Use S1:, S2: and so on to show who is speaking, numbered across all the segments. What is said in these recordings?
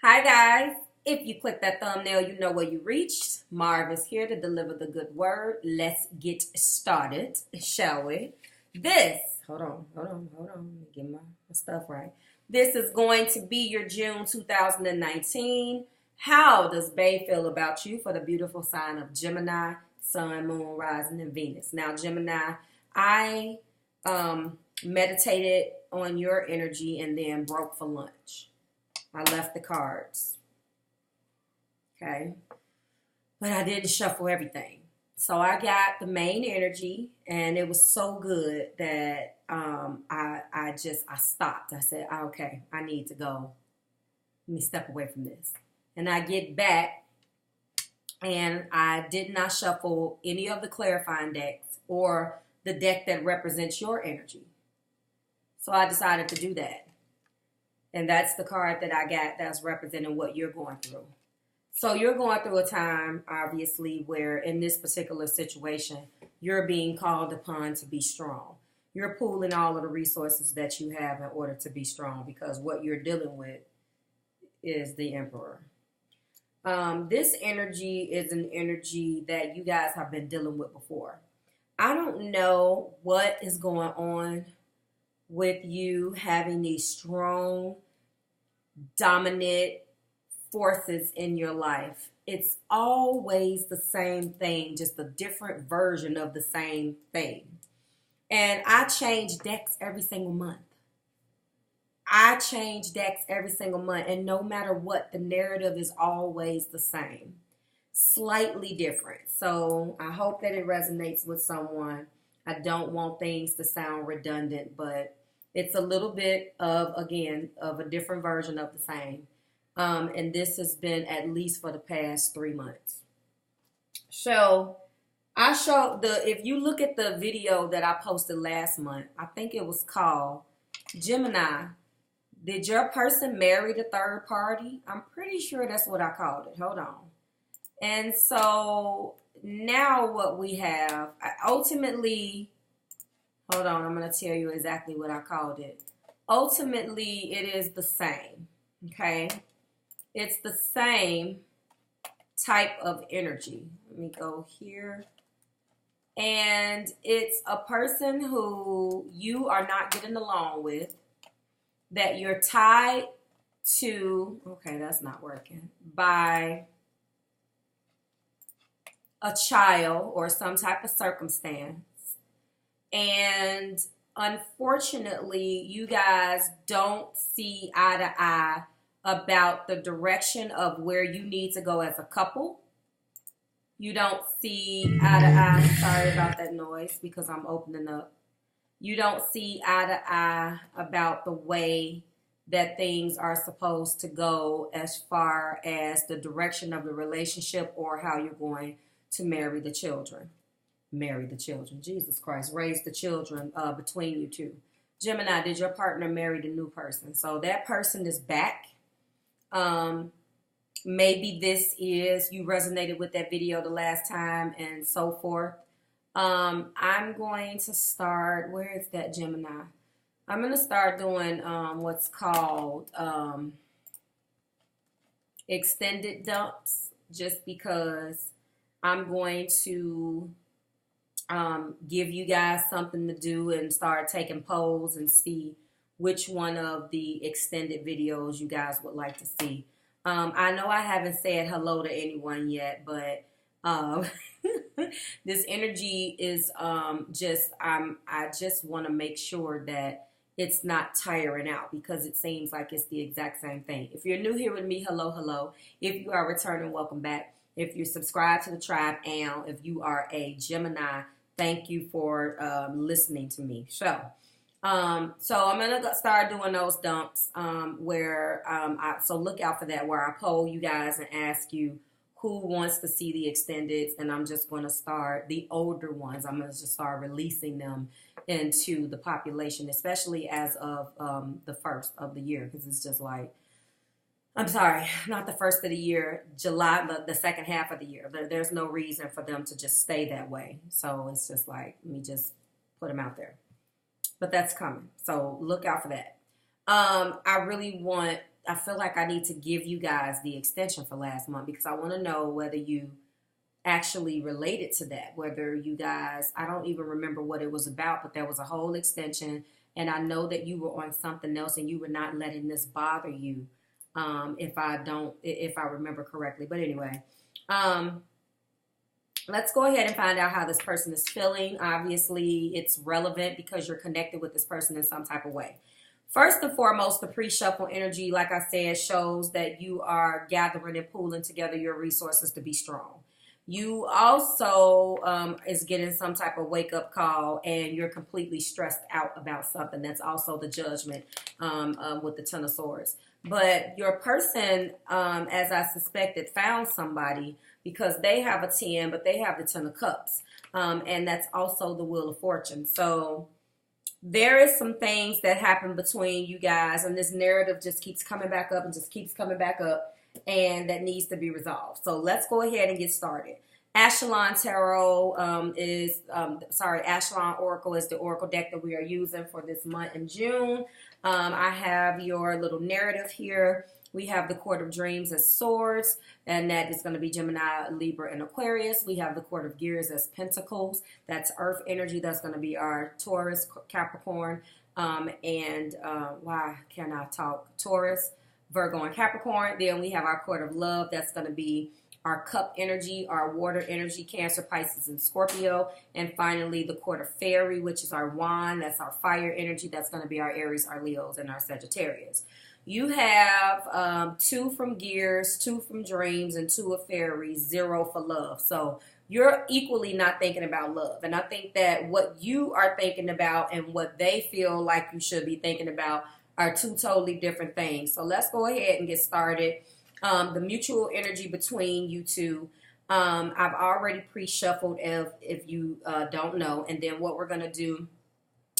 S1: Hi guys, if you click that thumbnail, you know where you reached. Marv is here to deliver the good word. Let's get started, shall we? Hold on. Let me get my stuff right. This is going to be your June 2019. How does Bae feel about you for the beautiful sign of Gemini, Sun, Moon, Rising, and Venus? Now, Gemini, I meditated on your energy and then broke for lunch. I left the cards, okay? But I didn't shuffle everything. So I got the main energy, and it was so good that I stopped. I said, okay, I need to go. Let me step away from this. And I get back, and I did not shuffle any of the clarifying decks or the deck that represents your energy. So I decided to do that. And that's the card that I got that's representing what you're going through. So you're going through a time, obviously, where in this particular situation, you're being called upon to be strong. You're pooling all of the resources that you have in order to be strong because what you're dealing with is the Emperor. This energy is an energy that you guys have been dealing with before. I don't know what is going on with you having these strong, dominant forces in your life. It's always the same thing, just a different version of the same thing. And I change decks every single month. And no matter what, the narrative is always the same, slightly different. So I hope that it resonates with someone. I don't want things to sound redundant, but it's a little bit of, again, of a different version of the same. And this has been at least for the past 3 months. So I showed if you look at the video that I posted last month, I think it was called Gemini, did your person marry the third party? I'm pretty sure that's what I called it. Hold on. And so now what we have, ultimately, hold on, I'm going to tell you exactly what I called it. Ultimately, it is the same, okay? It's the same type of energy. Let me go here. And it's a person who you are not getting along with, that you're tied to, okay, that's not working, by a child or some type of circumstance. And unfortunately, you guys don't see eye to eye about the direction of where you need to go as a couple. You don't see eye to eye. Sorry about that noise because I'm opening up. You don't see eye to eye about the way that things are supposed to go as far as the direction of the relationship or how you're going to marry the children. Marry the children. Jesus Christ. Raise the children between you two. Gemini, did your partner marry the new person? So that person is back. Maybe this is, you resonated with that video the last time and so forth. I'm going to start, where is that Gemini? I'm going to start doing what's called extended dumps, just because I'm going to give you guys something to do and start taking polls and see which one of the extended videos you guys would like to see. I know I haven't said hello to anyone yet, but this energy is I just want to make sure that it's not tiring out, because it seems like it's the exact same thing. If you're new here with me, hello, hello. If you are returning, welcome back. If you're subscribed to the tribe, and if you are a Gemini, thank you for listening to me. So I'm gonna start doing those dumps so look out for that, where I poll you guys and ask you who wants to see the extendeds, and I'm just going to start the older ones. I'm going to just start releasing them into the population, especially as of the first of the year, because it's just like, I'm sorry, not the first of the year, July, the second half of the year. There's no reason for them to just stay that way. So it's just like, let me just put them out there. But that's coming. So look out for that. I really want I feel like I need to give you guys the extension for last month because I want to know whether you actually related to that, whether you guys, I don't even remember what it was about, but there was a whole extension, and I know that you were on something else and you were not letting this bother you, if I remember correctly. But anyway, let's go ahead and find out how this person is feeling. Obviously, it's relevant because you're connected with this person in some type of way. First and foremost, the pre-shuffle energy, like I said, shows that you are gathering and pooling together your resources to be strong. You also is getting some type of wake-up call, and you're completely stressed out about something. That's also the Judgment with the Ten of Swords. But your person, as I suspected, found somebody because they have a 10, but they have the 10 of Cups. And that's also the Wheel of Fortune. So there is some things that happen between you guys, and this narrative just keeps coming back up and just keeps coming back up, and that needs to be resolved. So let's go ahead and get started. Ashlon Tarot Ashlon Oracle is the oracle deck that we are using for this month in June. I have your little narrative here. We have the Court of Dreams as Swords, and that is going to be Gemini, Libra, and Aquarius. We have the Court of Gears as Pentacles. That's Earth energy. That's going to be our Taurus, Capricorn, why can't I talk? Taurus, Virgo, and Capricorn. Then we have our Court of Love. That's going to be our Cup energy, our Water energy, Cancer, Pisces, and Scorpio. And finally, the Court of Fairy, which is our Wand. That's our Fire energy. That's going to be our Aries, our Leos, and our Sagittarius. You have 2 from Gears, 2 from Dreams, and 2 of Fairies, 0 for Love. So you're equally not thinking about love. And I think that what you are thinking about and what they feel like you should be thinking about are 2 totally different things. So let's go ahead and get started. The mutual energy between you two, I've already pre-shuffled if you don't know. And then what we're going to do,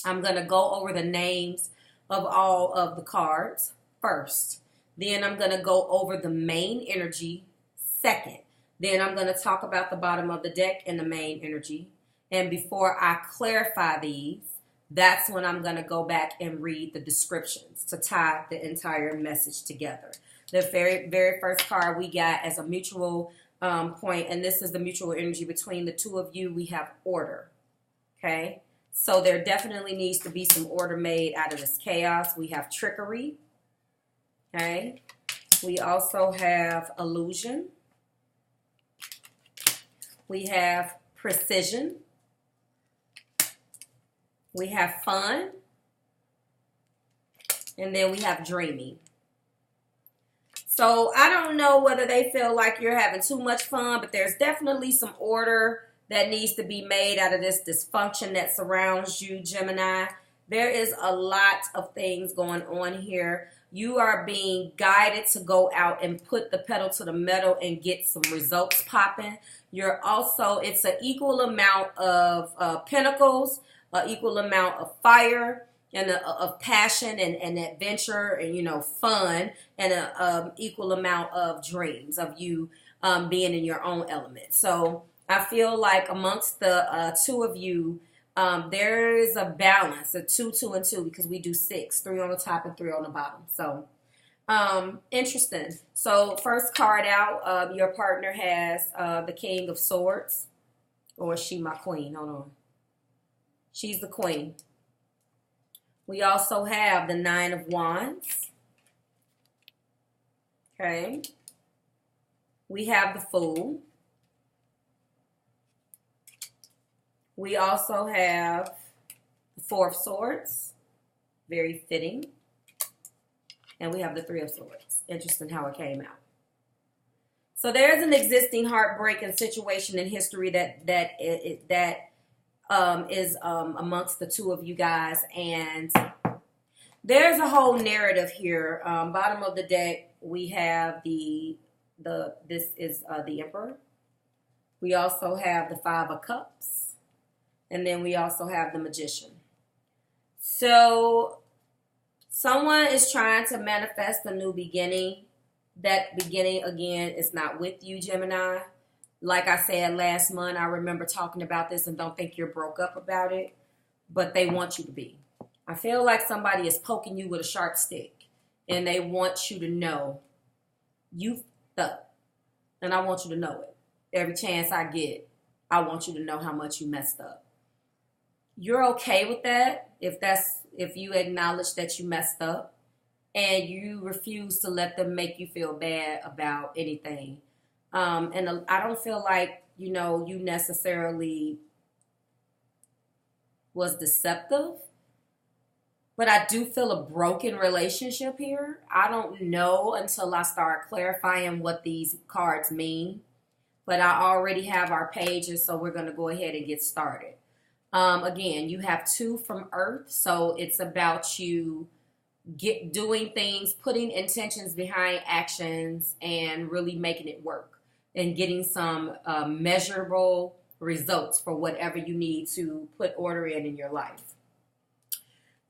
S1: I'm going to go over the names of all of the cards first. Then I'm going to go over the main energy second. Then I'm going to talk about the bottom of the deck and the main energy. And before I clarify these, that's when I'm going to go back and read the descriptions to tie the entire message together. The very first card we got as a mutual point, and this is the mutual energy between the two of you, we have order. Okay? So there definitely needs to be some order made out of this chaos. We have trickery. Okay? We also have illusion. We have precision. We have fun. And then we have dreaming. So I don't know whether they feel like you're having too much fun, but there's definitely some order that needs to be made out of this dysfunction that surrounds you, Gemini. There is a lot of things going on here. You are being guided to go out and put the pedal to the metal and get some results popping. You're also, it's an equal amount of pentacles, an equal amount of fire, and of passion and adventure and, you know, fun, and an equal amount of dreams of you being in your own element. So I feel like amongst the 2 of you, there is a balance, a 2, 2, and 2, because we do 6, 3 on the top and 3 on the bottom. So interesting. So first card out, your partner has the King of Swords, or is she my queen? Hold on. She's the queen. We also have the 9 of Wands. Okay. We have the Fool. We also have the 4 of Swords. Very fitting. And we have the 3 of Swords. Interesting how it came out. So there's an existing heartbreaking situation in history that is amongst the 2 of you guys, and there's a whole narrative here. Bottom of the deck, we have this is the Emperor. We also have the 5 of Cups, and then we also have the Magician. So someone is trying to manifest a new beginning. That beginning, again, is not with you, Gemini. Like I said last month, I remember talking about this, and don't think you're broke up about it, but they want you to be. I feel like somebody is poking you with a sharp stick. and they want you to know you f***ed up. And I want you to know it. Every chance I get, I want you to know how much you messed up. You're okay with that if you acknowledge that you messed up and you refuse to let them make you feel bad about anything. And I don't feel like, you know, you necessarily was deceptive, but I do feel a broken relationship here. I don't know until I start clarifying what these cards mean, but I already have our pages, so we're going to go ahead and get started. Again, you have 2 from Earth, so it's about you doing things, putting intentions behind actions, and really making it work and getting some measurable results for whatever you need to put order in your life.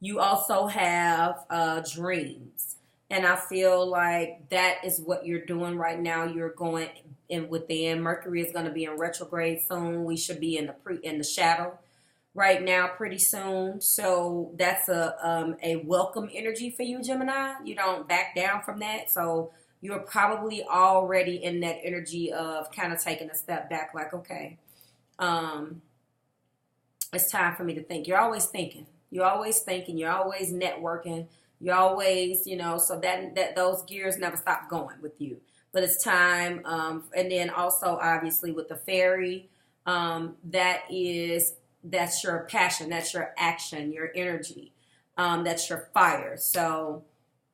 S1: You also have dreams, and I feel like that is what you're doing right now. You're going in within. Mercury is going to be in retrograde soon. We should be in the shadow right now pretty soon. So that's a welcome energy for you, Gemini. You don't back down from that. So you're probably already in that energy of kind of taking a step back, like, okay, it's time for me to think. You're always thinking. You're always thinking. You're always networking. You're always, you know, so that those gears never stop going with you. But it's time. And then also, obviously, with the fairy, that's your passion. That's your action, your energy. That's your fire. So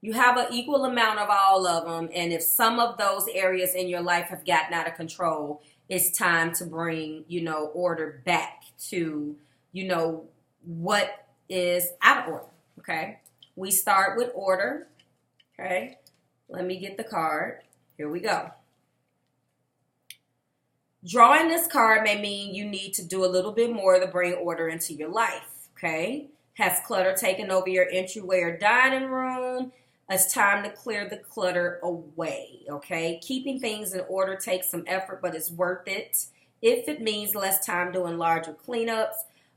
S1: you have an equal amount of all of them. And if some of those areas in your life have gotten out of control, it's time to bring, you know, order back to, you know, what is out of order. Okay. We start with order. Okay. Let me get the card. Here we go. Drawing this card may mean you need to do a little bit more to bring order into your life. Okay. Has clutter taken over your entryway or dining room? It's time to clear the clutter away. Okay. Keeping things in order takes some effort, but it's worth it. If it means less time doing larger cleanups,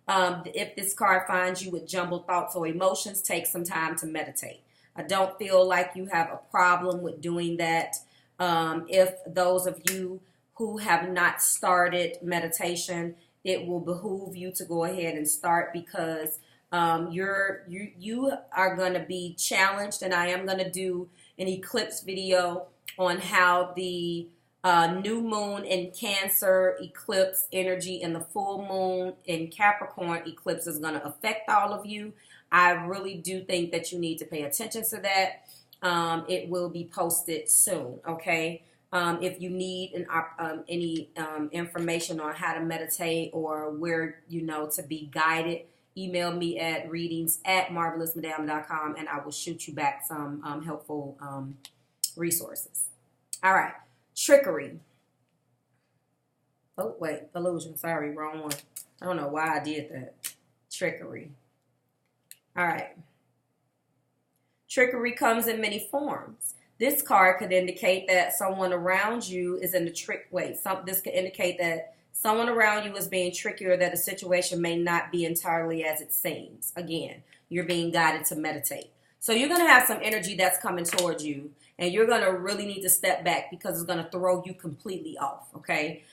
S1: if this card finds you with jumbled thoughts or emotions, take some time to meditate. I don't feel like you have a problem with doing that. If those of you who have not started meditation, it will behoove you to go ahead and start, because you are going to be challenged, and I am going to do an eclipse video on how the new moon in Cancer eclipse energy and the full moon in Capricorn eclipse is going to affect all of you. I really do think that you need to pay attention to that. It will be posted soon, okay? If you need any information on how to meditate or where, you know, to be guided, email me at readings@marvelousmadam.com, and I will shoot you back some helpful resources. All right. Trickery. Oh, wait. Illusion. Sorry. Wrong one. I don't know why I did that. Trickery. All right. Trickery comes in many forms. This card could indicate that someone around you is in the trick. This could indicate that someone around you is being tricky, or that a situation may not be entirely as it seems. Again, you're being guided to meditate. So you're going to have some energy that's coming towards you, and you're going to really need to step back because it's going to throw you completely off, okay?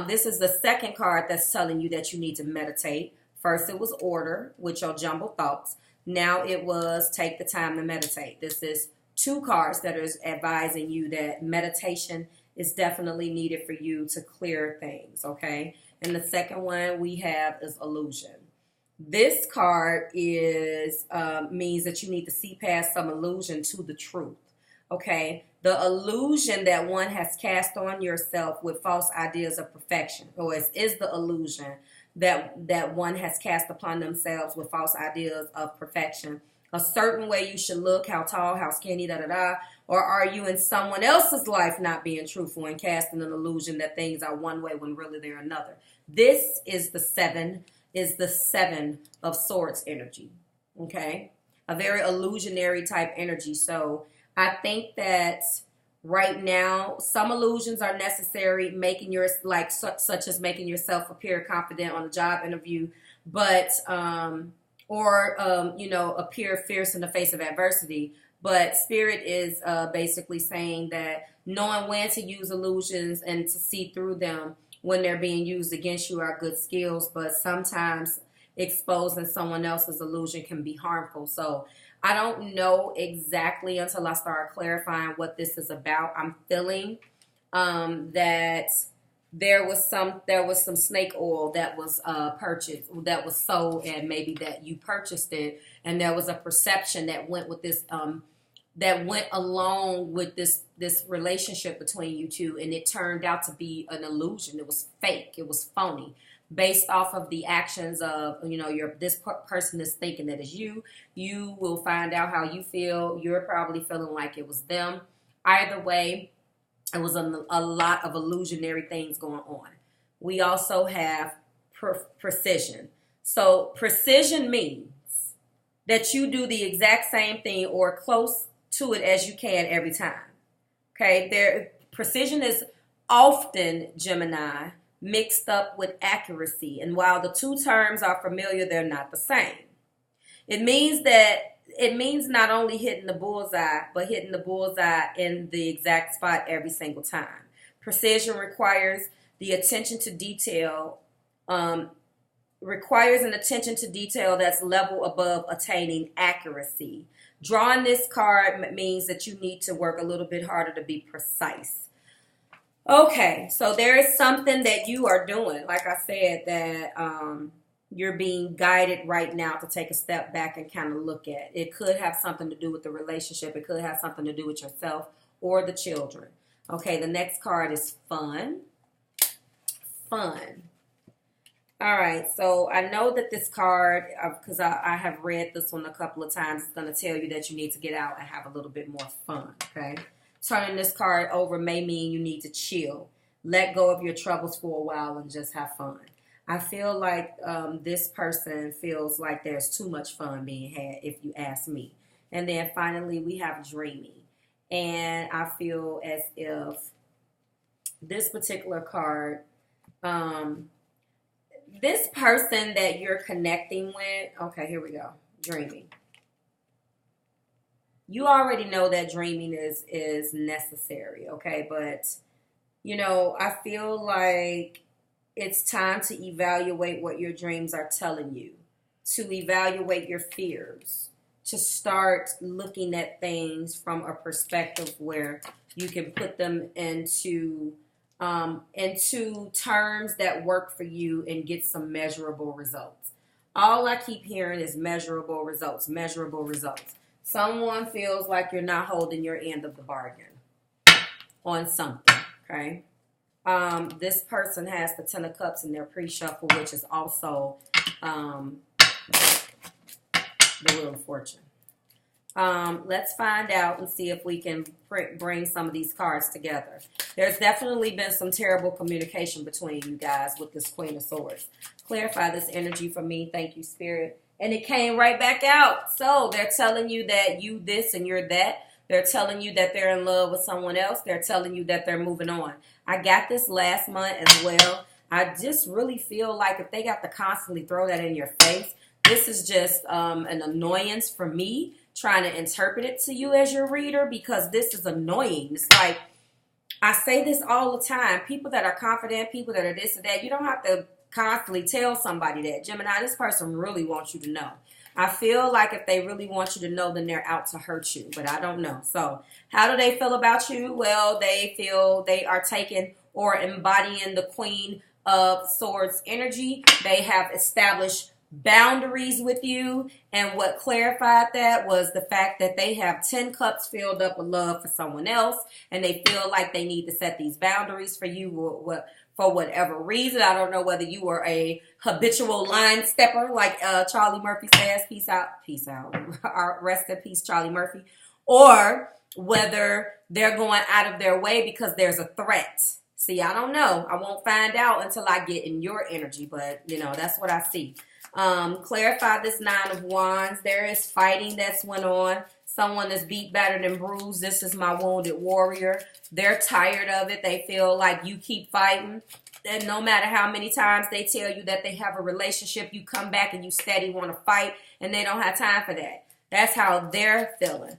S1: This is the second card that's telling you that you need to meditate. First, it was order with your jumbled thoughts. Now it was take the time to meditate. This is 2 cards that is advising you that meditation is definitely needed for you to clear things, okay? And the second one we have is illusion. This card is means that you need to see past some illusion to the truth, okay? The illusion that one has cast on yourself with false ideas of perfection, or is the illusion that one has cast upon themselves with false ideas of perfection. A certain way you should look, how tall, how skinny, da-da-da. Or are you in someone else's life not being truthful and casting an illusion that things are one way when really they're another? This is the seven of swords energy, okay? A very illusionary type energy. So I think that right now, some illusions are necessary, such as making yourself appear confident on a job interview, but, appear fierce in the face of adversity. But Spirit is basically saying that knowing when to use illusions and to see through them when they're being used against you are good skills, but sometimes exposing someone else's illusion can be harmful. So I don't know exactly until I start clarifying what this is about. I'm feeling that there was some snake oil that was purchased, that was sold, and maybe that you purchased it, and there was a perception that went with this that went along with this relationship between you two, and it turned out to be an illusion. It was fake. It was phony, based off of the actions of, you know, this person is thinking that it's you. You will find out how you feel. You're probably feeling like it was them. Either way, it was a lot of illusionary things going on. We also have precision. So precision means that you do the exact same thing or close to it as you can every time. Okay, precision is often, Gemini, mixed up with accuracy. And while the two terms are familiar, they're not the same. It means not only hitting the bullseye, but hitting the bullseye in the exact spot every single time. Precision requires the attention to detail, requires an attention to detail that's level above attaining accuracy. Drawing this card means that you need to work a little bit harder to be precise. Okay, so there is something that you are doing, like I said, that you're being guided right now to take a step back and kind of look at. It could have something to do with the relationship. It could have something to do with yourself or the children. Okay, the next card is fun. Fun. All right, so I know that this card, because I have read this one a couple of times, it's going to tell you that you need to get out and have a little bit more fun, okay? Turning this card over may mean you need to chill, let go of your troubles for a while, and just have fun. I feel like this person feels like there's too much fun being had, if you ask me. And then finally, we have dreamy. And I feel as if this particular card, this person that you're connecting with, okay, here we go, dreaming. You already know that dreaming is necessary, okay? But, you know, I feel like it's time to evaluate what your dreams are telling you, to evaluate your fears, to start looking at things from a perspective where you can put them into terms that work for you and get some measurable results. All I keep hearing is measurable results, measurable results. Someone feels like you're not holding your end of the bargain on something, okay? This person has the Ten of Cups in their pre-shuffle, which is also the Wheel of Fortune. Let's find out and see if we can bring some of these cards together. There's definitely been some terrible communication between you guys with this Queen of Swords. Clarify this energy for me. Thank you, Spirit. And it came right back out. So they're telling you that you this and you're that. They're telling you that they're in love with someone else. They're telling you that they're moving on. I got this last month as well. I just really feel like if they got to constantly throw that in your face, this is just an annoyance for me trying to interpret it to you as your reader, because this is annoying. It's like, I say this all the time. People that are confident, people that are this and that, you don't have to constantly tell somebody that. Gemini, this person really wants you to know. I feel like if they really want you to know, then they're out to hurt you, but I don't know. So how do they feel about you? Well, they feel they are taking or embodying the Queen of Swords energy. They have established boundaries with you, and what clarified that was the fact that they have 10 cups filled up with love for someone else, and they feel like they need to set these boundaries for you for whatever reason. I don't know whether you were a habitual line stepper, like Charlie Murphy says, peace out, rest in peace, Charlie Murphy, or whether they're going out of their way because there's a threat. See, I don't know. I won't find out until I get in your energy, but, you know, that's what I see. Clarify this Nine of Wands. There is fighting that's went on. Someone is beat, battered, and bruised. This is my wounded warrior. They're tired of it. They feel like you keep fighting. And no matter how many times they tell you that they have a relationship, you come back and you steady want to fight, and they don't have time for that. That's how they're feeling.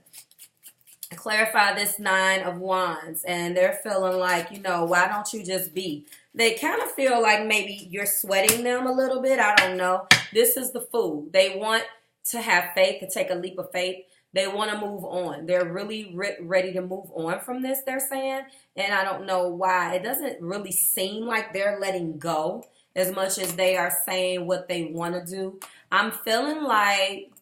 S1: Clarify this Nine of Wands, and they're feeling like, you know, why don't you just be? They kind of feel like maybe you're sweating them a little bit. I don't know. This is the Fool. They want to have faith, to take a leap of faith. They want to move on. They're really ready to move on from this, they're saying. And I don't know why. It doesn't really seem like they're letting go as much as they are saying what they want to do. I'm feeling like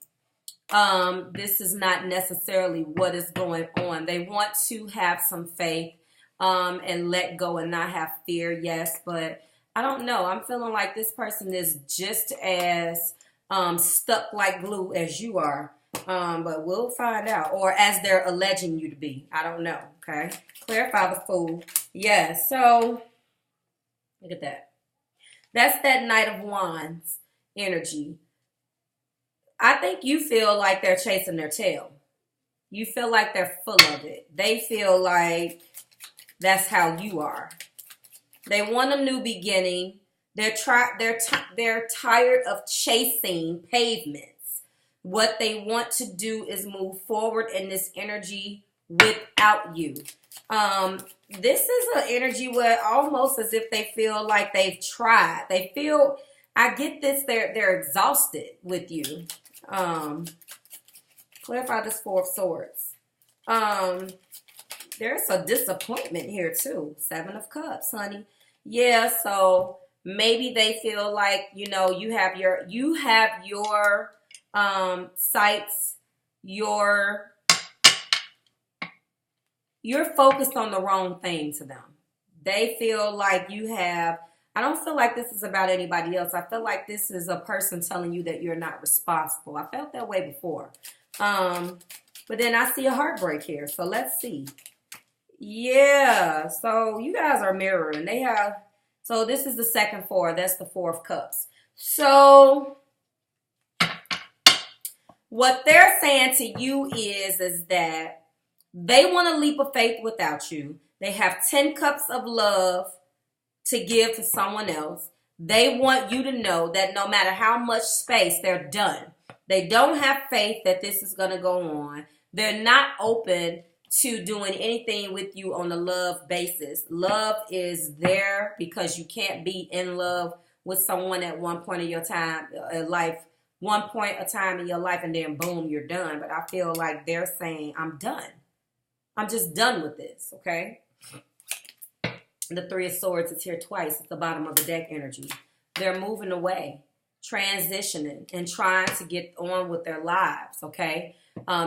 S1: this is not necessarily what is going on. They want to have some faith and let go and not have fear, yes, but I don't know. I'm feeling like this person is just as stuck like glue as you are, but we'll find out, or as they're alleging you to be. I don't know, okay? Clarify the Fool. Yeah, so look at that. That's that Knight of Wands energy. I think you feel like they're chasing their tail. You feel like they're full of it. They feel like that's how you are. They want a new beginning. They're tired of chasing pavements. What they want to do is move forward in this energy without you. This is an energy where almost as if they feel like they've tried. They feel, I get this, they're exhausted with you. Clarify this Four of Swords. There's a disappointment here too. Seven of Cups, honey. Yeah, so maybe they feel like, you know, you have your sights, you're focused on the wrong thing to them. They feel like you have, I don't feel like this is about anybody else. I feel like this is a person telling you that you're not responsible. I felt that way before. But then I see a heartbreak here. So let's see. Yeah. So you guys are mirroring. They have, so this is the second four. That's the Four of Cups. So what they're saying to you is that they want a leap of faith without you. They have 10 cups of love to give to someone else. They want you to know that no matter how much space, they're done. They don't have faith that this is going to go on. They're not open to doing anything with you on a love basis. Love is there because you can't be in love with someone at one point in your time, one point of time in your life, and then boom, you're done. But I feel like they're saying, I'm done. I'm just done with this, okay? The Three of Swords is here twice at the bottom of the deck energy. They're moving away, transitioning, and trying to get on with their lives, okay?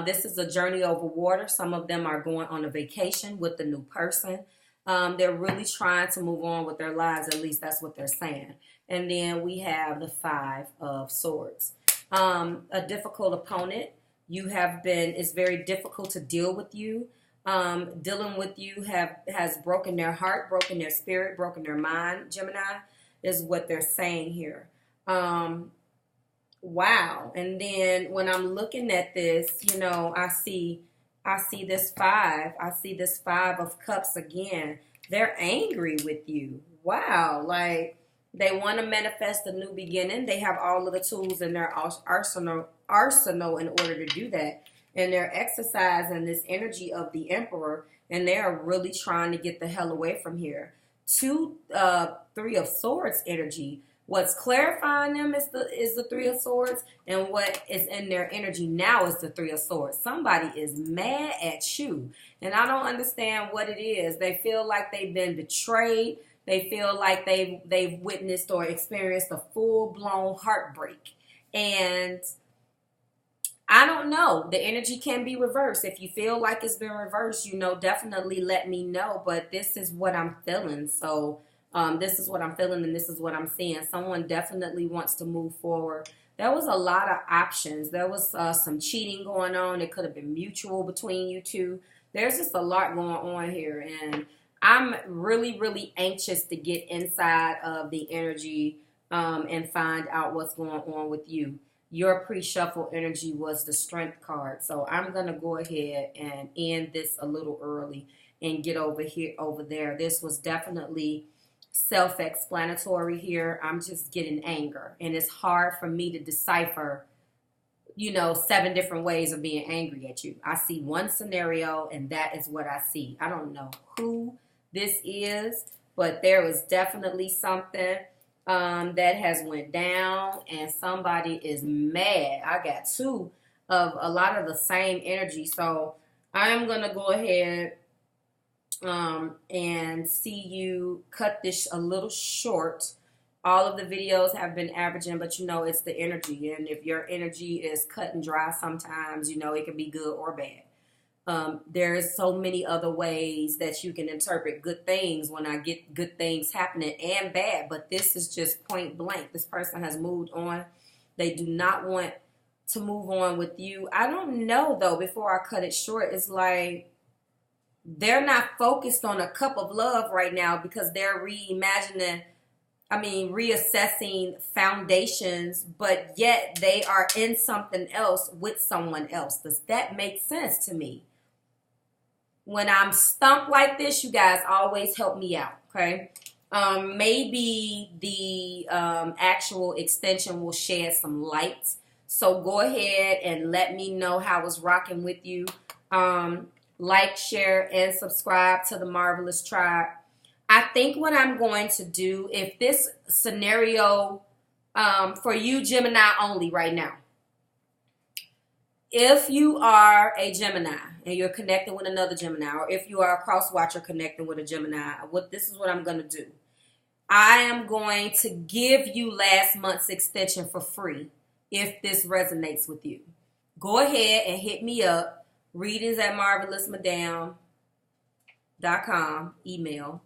S1: This is a journey over water. Some of them are going on a vacation with the new person. They're really trying to move on with their lives. At least that's what they're saying. And then we have the Five of Swords. A difficult opponent. It's very difficult to deal with you. Dealing with you has broken their heart, broken their spirit, broken their mind, Gemini, is what they're saying here. Wow. And then when I'm looking at this, you know, I see this five. I see this Five of Cups again. They're angry with you. Wow. Like they want to manifest a new beginning. They have all of the tools in their arsenal in order to do that. And they're exercising this energy of the Emperor, and they are really trying to get the hell away from here. Three of Swords energy. What's clarifying them is the Three of Swords, and what is in their energy now is the Three of Swords. Somebody is mad at you, and I don't understand what it is. They feel like they've been betrayed. They feel like they've witnessed or experienced a full-blown heartbreak, and I don't know. The energy can be reversed. If you feel like it's been reversed, you know, definitely let me know. But this is what I'm feeling. So this is what I'm feeling, and this is what I'm seeing. Someone definitely wants to move forward. There was a lot of options. There was some cheating going on. It could have been mutual between you two. There's just a lot going on here. And I'm really, really anxious to get inside of the energy and find out what's going on with you. Your pre-shuffle energy was the Strength card. So I'm going to go ahead and end this a little early and get over there. This was definitely self-explanatory here. I'm just getting anger. And it's hard for me to decipher you know, 7 different ways of being angry at you. I see one scenario, and that is what I see. I don't know who this is, but there was definitely something that has went down, and somebody is mad. I got 2 of a lot of the same energy, so I'm going to go ahead and see you cut this a little short. All of the videos have been averaging, but you know, it's the energy. And if your energy is cut and dry sometimes, you know, it can be good or bad. There's so many other ways that you can interpret good things when I get good things happening and bad. But this is just point blank. This person has moved on. They do not want to move on with you. I don't know, though, before I cut it short, it's like they're not focused on a cup of love right now because they're reassessing foundations, but yet they are in something else with someone else. Does that make sense to me? When I'm stumped like this, you guys always help me out, okay? Maybe the actual extension will shed some light. So go ahead and let me know how it's rocking with you. Like, share, and subscribe to the Marvelous Tribe. I think what I'm going to do, if this scenario for you Gemini only right now, if you are a Gemini and you're connecting with another Gemini, or if you are a cross watcher connecting with a Gemini, this is what I'm going to do. I am going to give you last month's extension for free if this resonates with you. Go ahead and hit me up, readings@marvelousmadam.com, email.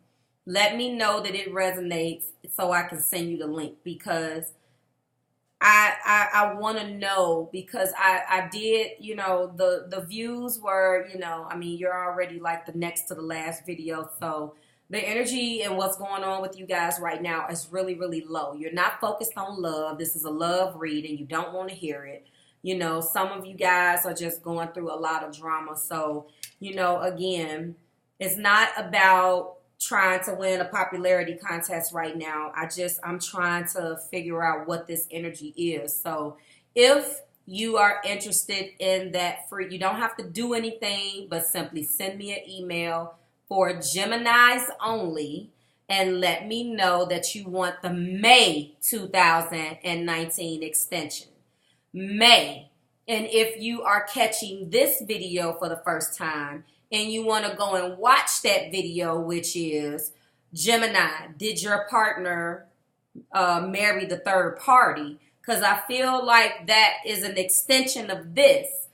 S1: Let me know that it resonates so I can send you the link, because I want to know, because I did, you know, the views were, you know, I mean, you're already like the next to the last video. So the energy and what's going on with you guys right now is really, really low. You're not focused on love. This is a love reading. You don't want to hear it. You know, some of you guys are just going through a lot of drama. So, you know, again, it's not about trying to win a popularity contest right now. I'm trying to figure out what this energy is. So if you are interested in that free, you don't have to do anything, but simply send me an email for Geminis only and let me know that you want the May 2019 extension. May. And if you are catching this video for the first time and you want to go and watch that video, which is Gemini, did your partner marry the third party? Because I feel like that is an extension of this.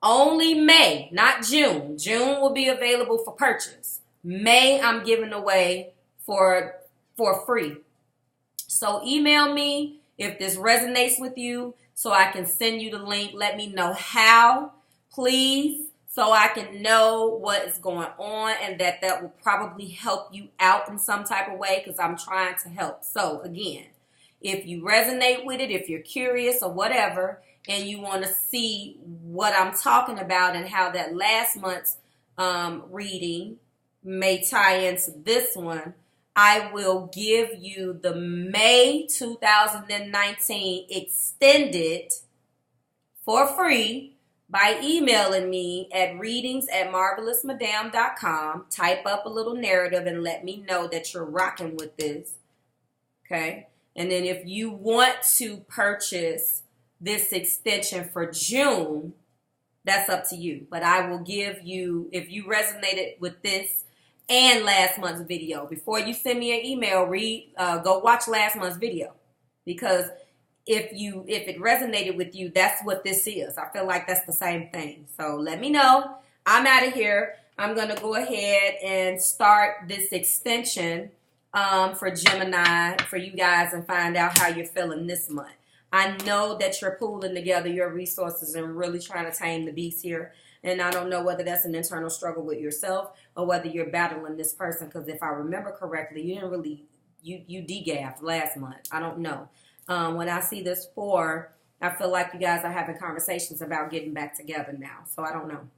S1: Only May, not June. June will be available for purchase. May, I'm giving away for free. So email me if this resonates with you so I can send you the link. Let me know how, please, so I can know what is going on, and that will probably help you out in some type of way, because I'm trying to help. So again, if you resonate with it, if you're curious or whatever, and you want to see what I'm talking about and how that last month's reading may tie into this one, I will give you the May 2019 extended for free by emailing me at readings@marvelousmadam.com. Type up a little narrative and let me know that you're rocking with this. Okay? And then if you want to purchase this extension for June, that's up to you. But I will give you, if you resonated with this and last month's video, before you send me an email, go watch last month's video. Because if it resonated with you, that's what this is. I feel like that's the same thing. So let me know. I'm out of here. I'm going to go ahead and start this extension for Gemini for you guys and find out how you're feeling this month. I know that you're pooling together your resources and really trying to tame the beast here. And I don't know whether that's an internal struggle with yourself or whether you're battling this person. Because if I remember correctly, you didn't really, you degaffed last month. I don't know. When I see this 4, I feel like you guys are having conversations about getting back together now. So I don't know.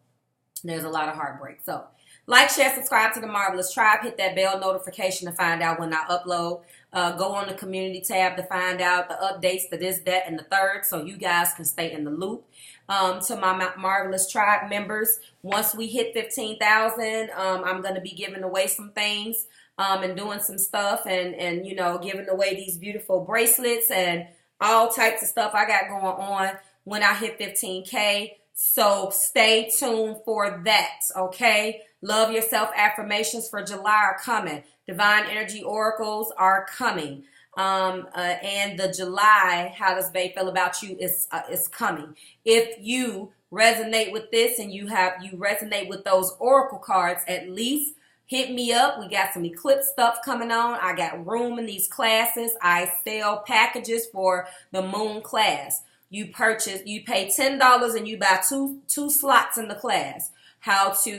S1: There's a lot of heartbreak. So Like, share, subscribe to the Marvelous Tribe. Hit that bell notification to find out when I upload. Go on the community tab to find out the updates to this, that, and the third, so you guys can stay in the loop. To my Marvelous Tribe members, once we hit 15,000, I'm going to be giving away some things and doing some stuff and you know, giving away these beautiful bracelets and all types of stuff I got going on when I hit 15K. So stay tuned for that, okay? Love yourself affirmations for July are coming. Divine energy oracles are coming. And the July, how does Bae feel about you is coming. If you resonate with this and you resonate with those oracle cards, at least hit me up. We got some eclipse stuff coming on. I got room in these classes. I sell packages for the moon class. You pay $10 and you buy two slots in the class.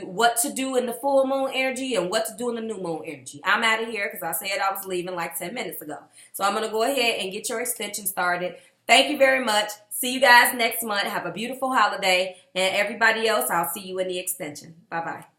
S1: What to do in the full moon energy and what to do in the new moon energy. I'm out of here because I said I was leaving like 10 minutes ago. So I'm going to go ahead and get your extension started. Thank you very much. See you guys next month. Have a beautiful holiday. And everybody else, I'll see you in the extension. Bye-bye.